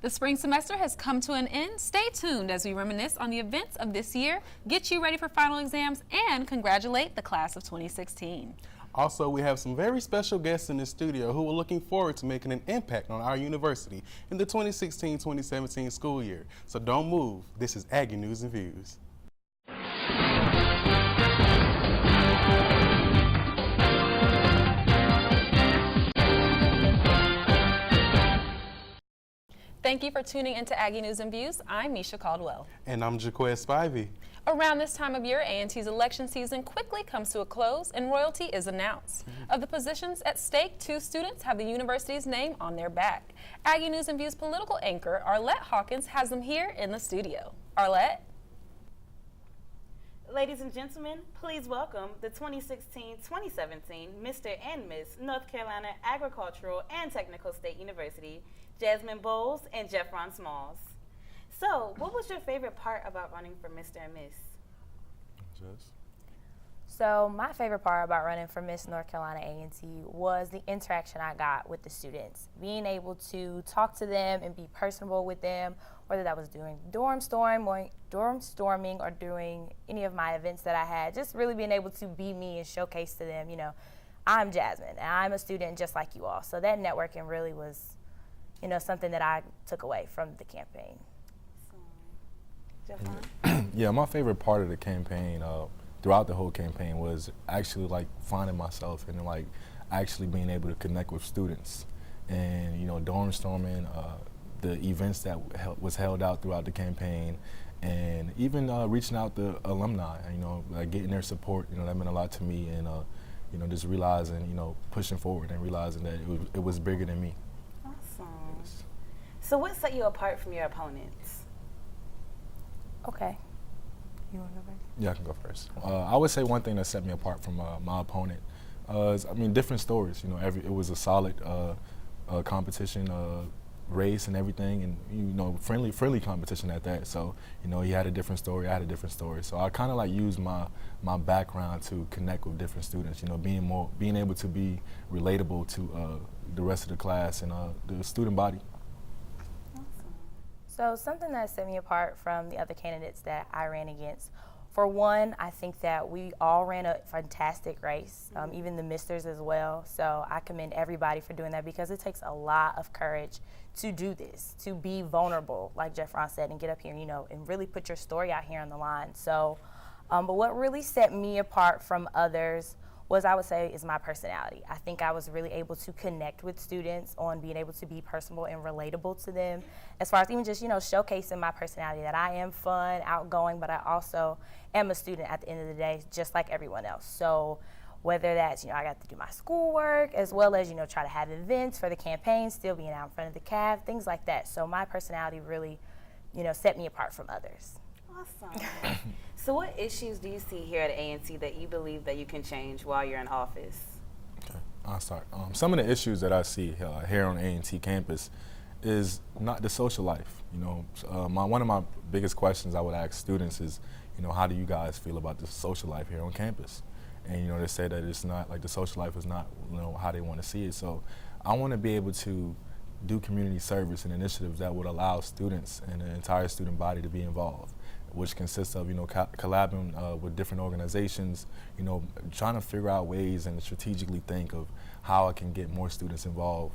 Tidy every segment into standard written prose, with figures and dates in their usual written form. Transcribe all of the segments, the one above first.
The spring semester has come to an end. Stay tuned as we reminisce on the events of this year, get you ready for final exams, and congratulate the class of 2016. Also, we have some very special guests in the studio who are looking forward to making an impact on our university in the 2016-2017 school year. So don't move. This is Aggie News and Views. Thank you for tuning into Aggie News and Views. I'm Misha Caldwell. And I'm Jaquez Spivey. Around this time of year, A&T's election season quickly comes to a close and royalty is announced. Of the positions at stake, 2 students have the university's name on their back. Aggie News and Views political anchor Arlette Hawkins has them here in the studio. Arlette? Ladies and gentlemen, please welcome the 2016-2017 Mr. and Miss North Carolina Agricultural and Technical State University, Jasmine Bowles and Jeffron Smalls. So, what was your favorite part about running for Mr. and Miss? Jess? So my favorite part about running for Miss North Carolina A&T was the interaction I got with the students. Being able to talk to them and be personable with them, whether that was doing dorm storming or doing any of my events that I had, just really being able to be me and showcase to them, you know, I'm Jasmine and I'm a student just like you all. So that networking really was, you know, something that I took away from the campaign. Yeah, my favorite part of the campaign, throughout the whole campaign, was actually like finding myself and like actually being able to connect with students, and you know, dorm storming, the events that was held out throughout the campaign, and even reaching out to alumni, you know, like getting their support. You know, that meant a lot to me, and you know, just realizing, you know, pushing forward and realizing that it was bigger than me. Awesome. So what set you apart from your opponents? Okay. You want to go first? Yeah, I can go first. I would say one thing that set me apart from my opponent is, I mean, different stories. You know, it was a solid competition, race and everything, and you know, friendly competition at that. So you know, he had a different story, I had a different story. So I kind of like used my background to connect with different students. You know, being able to be relatable to the rest of the class and the student body. So something that set me apart from the other candidates that I ran against, for one, I think that we all ran a fantastic race, even the misters as well. So I commend everybody for doing that, because it takes a lot of courage to do this, to be vulnerable, like Jeffron said, and get up here, you know, and really put your story out here on the line. So, but what really set me apart from others was, I would say, is my personality. I think I was really able to connect with students on being able to be personable and relatable to them, as far as even just, you know, showcasing my personality, that I am fun, outgoing, but I also am a student at the end of the day, just like everyone else. So whether that's, you know, I got to do my schoolwork, as well as, you know, try to have events for the campaign, still being out in front of the CAV, things like that. So my personality really, you know, set me apart from others. Awesome. So what issues do you see here at A&T that you believe that you can change while you're in office? Okay, I'll start. Some of the issues that I see here on A&T campus is not the social life. You know, one of my biggest questions I would ask students is, you know, how do you guys feel about the social life here on campus? And you know, they say that it's not, like, the social life is not, you know, how they want to see it. So I want to be able to do community service and initiatives that would allow students and the entire student body to be involved, which consists of, you know, collabing with different organizations, you know, trying to figure out ways and strategically think of how I can get more students involved.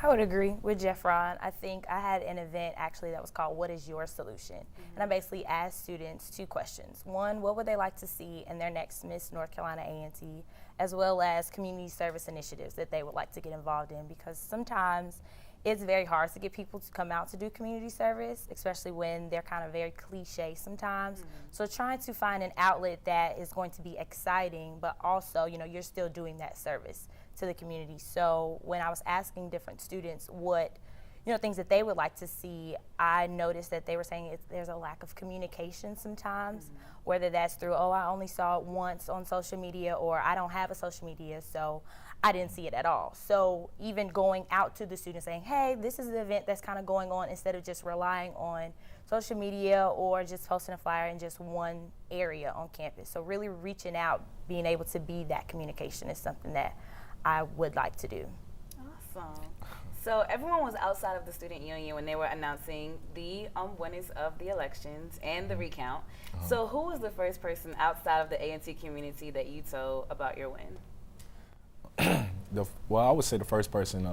I would agree with Jeffron. I think I had an event actually that was called What is Your Solution? And I basically asked students 2 questions. One, what would they like to see in their next Miss North Carolina A&T, as well as community service initiatives that they would like to get involved in, because sometimes it's very hard to get people to come out to do community service, especially when they're kind of very cliche sometimes. So trying to find an outlet that is going to be exciting, but also, you know, you're still doing that service to the community. So when I was asking different students what, you know, things that they would like to see, I noticed that they were saying there's a lack of communication sometimes, whether that's through, oh, I only saw it once on social media, or I don't have a social media, so I didn't see it at all. So even going out to the students saying, hey, this is the event that's kind of going on, instead of just relying on social media or just posting a flyer in just one area on campus. So really reaching out, being able to be that communication is something that I would like to do. Awesome. So everyone was outside of the student union when they were announcing the winners of the elections and the recount. So who was the first person outside of the A&T community that you told about your win? Well, I would say the first person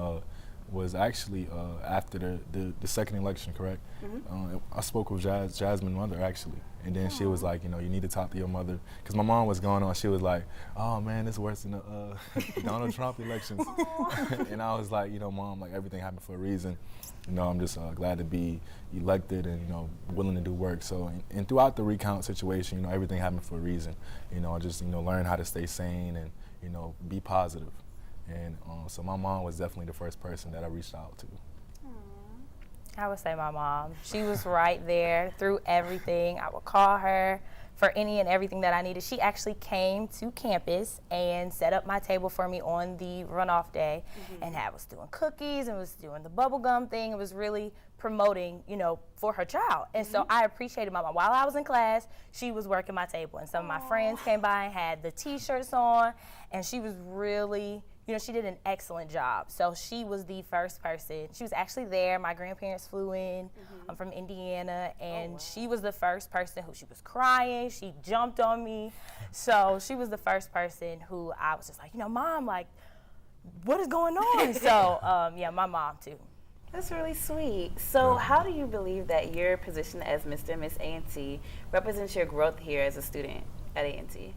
was actually after the second election, correct? I spoke with Jasmine's mother, actually. And then she was like, you know, you need to talk to your mother. Because my mom was going on, she was like, oh man, it's worse than the Donald Trump elections. And I was like, you know, Mom, like everything happened for a reason. You know, I'm just glad to be elected and, you know, willing to do work. So, and throughout the recount situation, you know, everything happened for a reason. You know, I just, you know, learn how to stay sane and, you know, be positive. And so my mom was definitely the first person that I reached out to. I would say my mom. She was right there through everything. I would call her for any and everything that I needed. She actually came to campus and set up my table for me on the runoff day, and was doing cookies and was doing the bubble gum thing. It was really promoting, you know, for her child. And so I appreciated my mom. While I was in class, she was working my table, and some of my friends came by and had the T-shirts on, and she was really, you know, she did an excellent job. So she was the first person. She was actually there. My grandparents flew in from Indiana, and she was the first person who, she was crying. She jumped on me. So she was the first person who I was just like, you know, Mom, like, what is going on? So, yeah, my mom too. That's really sweet. So how do you believe that your position as Mr. and Miss A&T represents your growth here as a student at A&T?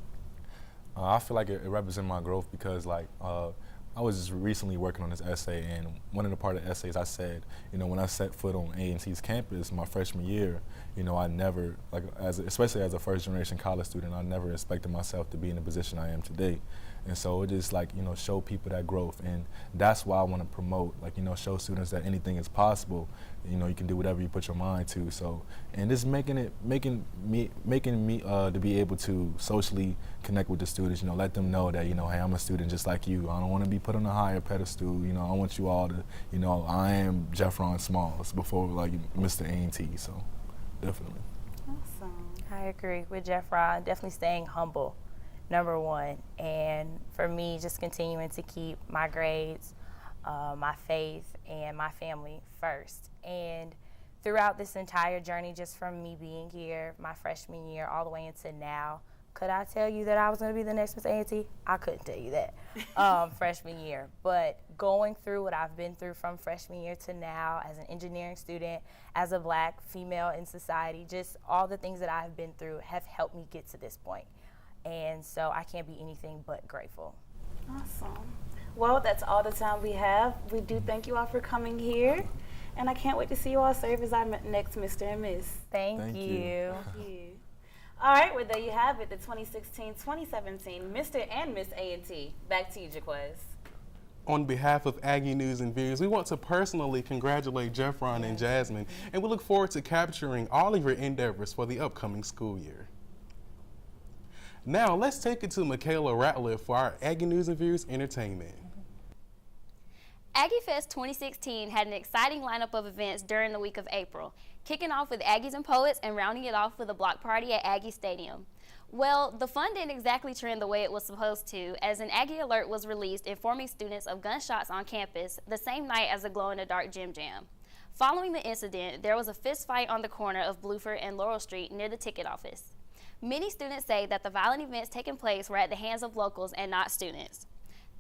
I feel like it represents my growth because, like, I was just recently working on this essay, and one of the part of the essays I said, you know, when I set foot on A&T's campus my freshman year, you know, I never, like, especially as a first-generation college student, I never expected myself to be in the position I am today. And so it just, like, you know, show people that growth, and that's why I want to promote, like, you know, show students that anything is possible. You know, you can do whatever you put your mind to. So, and just making me to be able to socially connect with the students. You know, let them know that, you know, hey, I'm a student just like you. I don't want to be put on a higher pedestal. You know, I want you all to, you know, I am Jeffron Smalls before, like, Mr. A&T. So, definitely. Awesome. I agree with Jeffron. Definitely staying humble, number one. And for me, just continuing to keep my grades, my faith, and my family first. And throughout this entire journey, just from me being here, my freshman year, all the way into now, could I tell you that I was going to be the next Miss A&T? I couldn't tell you that freshman year. But going through what I've been through from freshman year to now as an engineering student, as a Black female in society, just all the things that I've been through have helped me get to this point. And so I can't be anything but grateful. Awesome. Well, that's all the time we have. We do thank you all for coming here. And I can't wait to see you all serve as our next Mr. and Miss. Thank Thank you. you. All right, well, there you have it, the 2016-2017 Mr. and Miss A&T. Back to you, Jaquez. On behalf of Aggie News and Views, we want to personally congratulate Jeffron and Jasmine, and we look forward to capturing all of your endeavors for the upcoming school year. Now, let's take it to Michaela Ratliff for our Aggie News and Views entertainment. Aggie Fest 2016 had an exciting lineup of events during the week of April, kicking off with Aggies and Poets and rounding it off with a block party at Aggie Stadium. Well, the fun didn't exactly trend the way it was supposed to, as an Aggie alert was released informing students of gunshots on campus the same night as the glow-in-the-dark Gym Jam. Following the incident, there was a fist fight on the corner of Bluford and Laurel Street near the ticket office. Many students say that the violent events taking place were at the hands of locals and not students.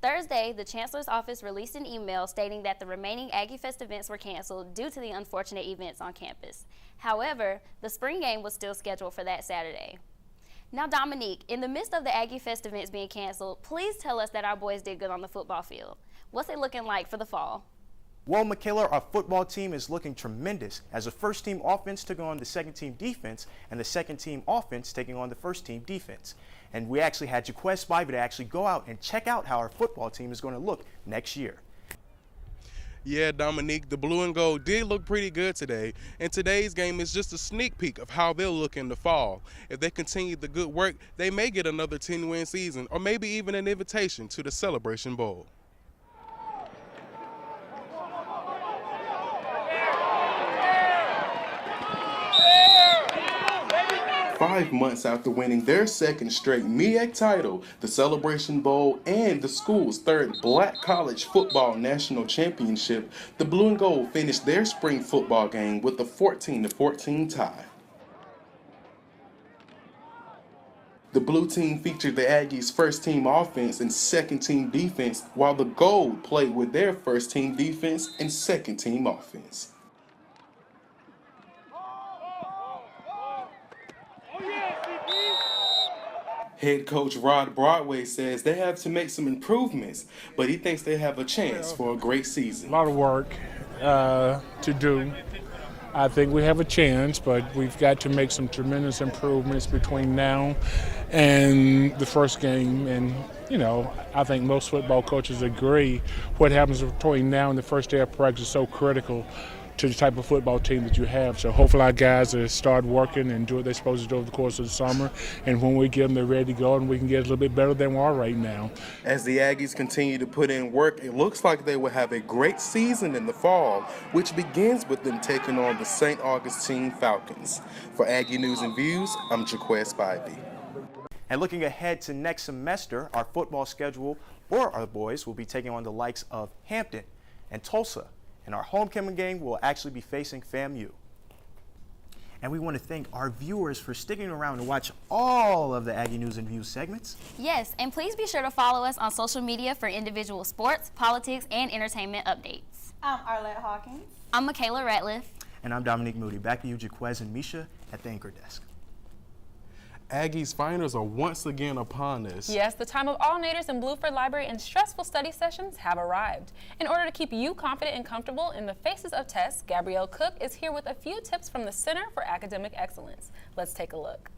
Thursday, the Chancellor's office released an email stating that the remaining Aggie Fest events were canceled due to the unfortunate events on campus. However, the spring game was still scheduled for that Saturday. Now, Dominique, in the midst of the Aggie Fest events being canceled, please tell us that our boys did good on the football field. What's it looking like for the fall? Well, Michaela, our football team is looking tremendous as the first team offense took on the second team defense and the second team offense taking on the first team defense. And we actually had Jaquez Spivey to actually go out and check out how our football team is going to look next year. Yeah, Dominique, the blue and gold did look pretty good today, and today's game is just a sneak peek of how they'll look in the fall. If they continue the good work, they may get another 10-win season, or maybe even an invitation to the Celebration Bowl. 5 months after winning their second straight MEAC title, the Celebration Bowl, and the school's third Black College Football National Championship, the Blue and Gold finished their spring football game with a 14-14 tie. The blue team featured the Aggies' first-team offense and second-team defense, while the Gold played with their first-team defense and second-team offense. Head coach Rod Broadway says they have to make some improvements, but he thinks they have a chance for a great season. A lot of work to do. I think we have a chance, but we've got to make some tremendous improvements between now and the first game. And, you know, I think most football coaches agree what happens between now and the first day of practice is so critical to the type of football team that you have. So hopefully our guys will start working and do what they're supposed to do over the course of the summer. And when we get them, they're ready to go, and we can get a little bit better than we are right now. As the Aggies continue to put in work, it looks like they will have a great season in the fall, which begins with them taking on the St. Augustine Falcons. For Aggie News and Views, I'm Jaquez Spivey. And looking ahead to next semester, our football schedule for our boys will be taking on the likes of Hampton and Tulsa. And our homecoming game will actually be facing FAMU. And we want to thank our viewers for sticking around to watch all of the Aggie News and Views segments. Yes, and please be sure to follow us on social media for individual sports, politics, and entertainment updates. I'm Arlette Hawkins. I'm Michaela Ratliff. And I'm Dominique Moody. Back to you, Jaquez and Misha at the anchor desk. Aggies finals are once again upon us. Yes, the time of all-nighters in Bluford Library and stressful study sessions have arrived. In order to keep you confident and comfortable in the faces of tests, Gabrielle Cook is here with a few tips from the Center for Academic Excellence. Let's take a look.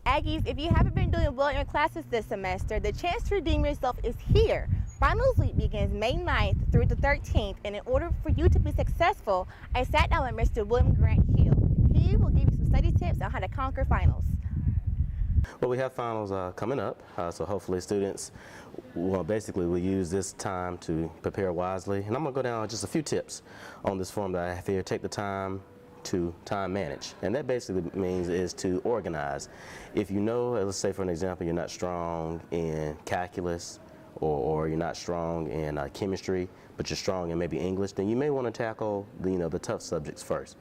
Aggies, if you haven't been doing well in your classes this semester, the chance to redeem yourself is here. Finals week begins May 9th through the 13th, and in order for you to be successful, I sat down with Mr. William Grant Hill. He will give you some study tips on how to conquer finals. Well, we have finals coming up, so hopefully students will use this time to prepare wisely. And I'm going to go down just a few tips on this form that I have here. Take the time to time manage, and that basically means is to organize. If you know, let's say for an example, you're not strong in calculus or you're not strong in chemistry, but you're strong in maybe English, then you may want to tackle the tough subjects first.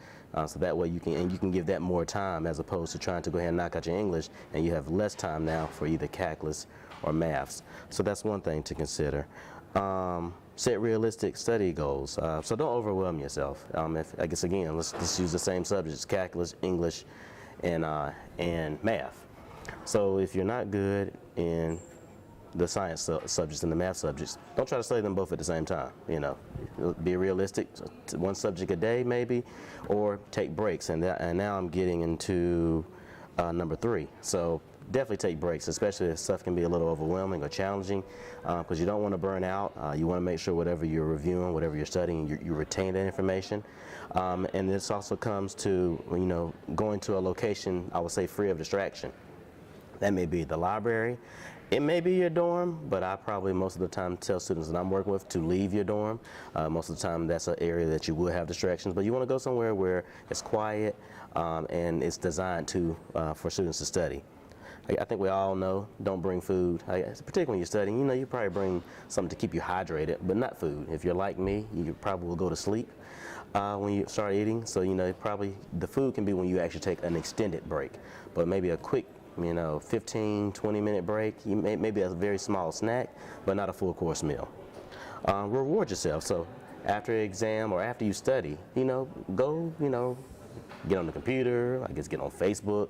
So that way you can give that more time as opposed to trying to go ahead and knock out your English, and you have less time now for either calculus or maths. So that's one thing to consider. Set realistic study goals. So don't overwhelm yourself. I guess again, let's use the same subjects: calculus, English, and math. So if you're not good in the science subjects and the math subjects, don't try to study them both at the same time. Be realistic. One subject a day maybe, or take breaks. And now I'm getting into number 3. So definitely take breaks, especially if stuff can be a little overwhelming or challenging, because you don't want to burn out. You want to make sure whatever you're reviewing, whatever you're studying, you retain that information. And this also comes to going to a location, I would say, free of distraction. That may be the library. It may be your dorm, but I probably most of the time tell students that I'm working with to leave your dorm. Most of the time that's an area that you will have distractions, but you want to go somewhere where it's quiet and it's designed for students to study. I think we all know, don't bring food. Particularly when you're studying, you probably bring something to keep you hydrated, but not food. If you're like me, you probably will go to sleep when you start eating. So, probably the food can be when you actually take an extended break, but maybe a quick 15, 20-minute break, maybe a very small snack, but not a full course meal. Reward yourself. So after an exam or after you study, go, get on the computer, get on Facebook,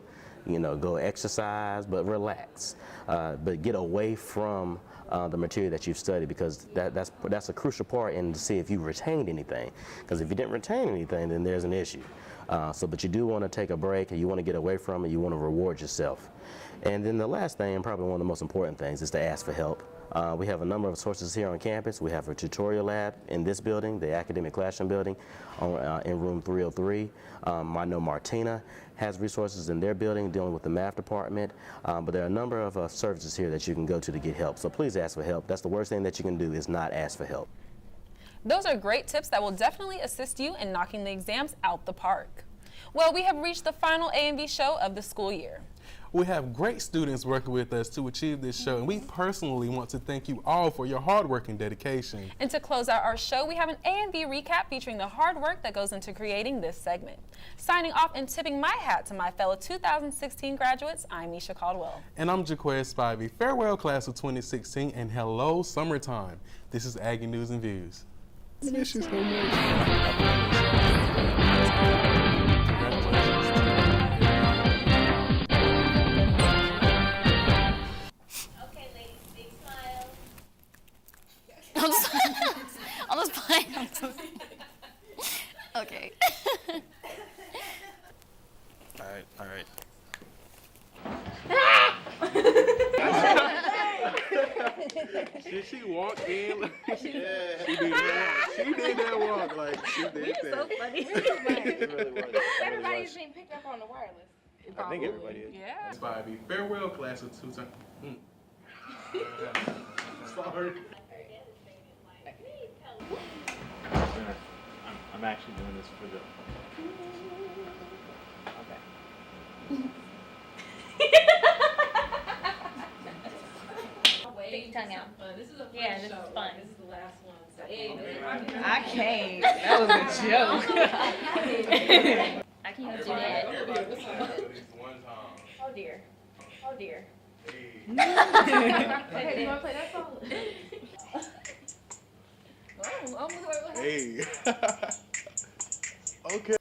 go exercise, but relax. But get away from the material that you've studied, because that's a crucial part in to see if you retained anything. Because if you didn't retain anything, then there's an issue. But you do want to take a break, and you want to get away from it. You want to reward yourself. And then the last thing, and probably one of the most important things, is to ask for help. We have a number of sources here on campus. We have a tutorial lab in this building, the academic classroom building, in room 303. I know Martina has resources in their building dealing with the math department, but there are a number of services here that you can go to get help. So please ask for help. That's the worst thing that you can do, is not ask for help. Those are great tips that will definitely assist you in knocking the exams out the park. Well, we have reached the final A&V show of the school year. We have great students working with us to achieve this show, and we personally want to thank you all for your hard work and dedication. And to close out our show, we have an A&V recap featuring the hard work that goes into creating this segment. Signing off and tipping my hat to my fellow 2016 graduates, I'm Misha Caldwell. And I'm Jaquez Spivey. Farewell, class of 2016, and hello, summertime. This is Aggie News and Views. I miss you so much. Okay, ladies, big smile. I'm just playing. Okay. All right. She walked in. She did that walk. Like, she did that. So funny. Everybody's being picked up on the wireless. I think everybody is. Yeah. Spivey. Farewell, class of 2000. Sorry. I'm actually doing this for the. Stick your tongue out. This is a Yeah, this is fun. This is the last one. So, I can't. That was a joke. I can't do that. Oh dear. Oh dear. Okay, you want to play that song? Hey. Okay.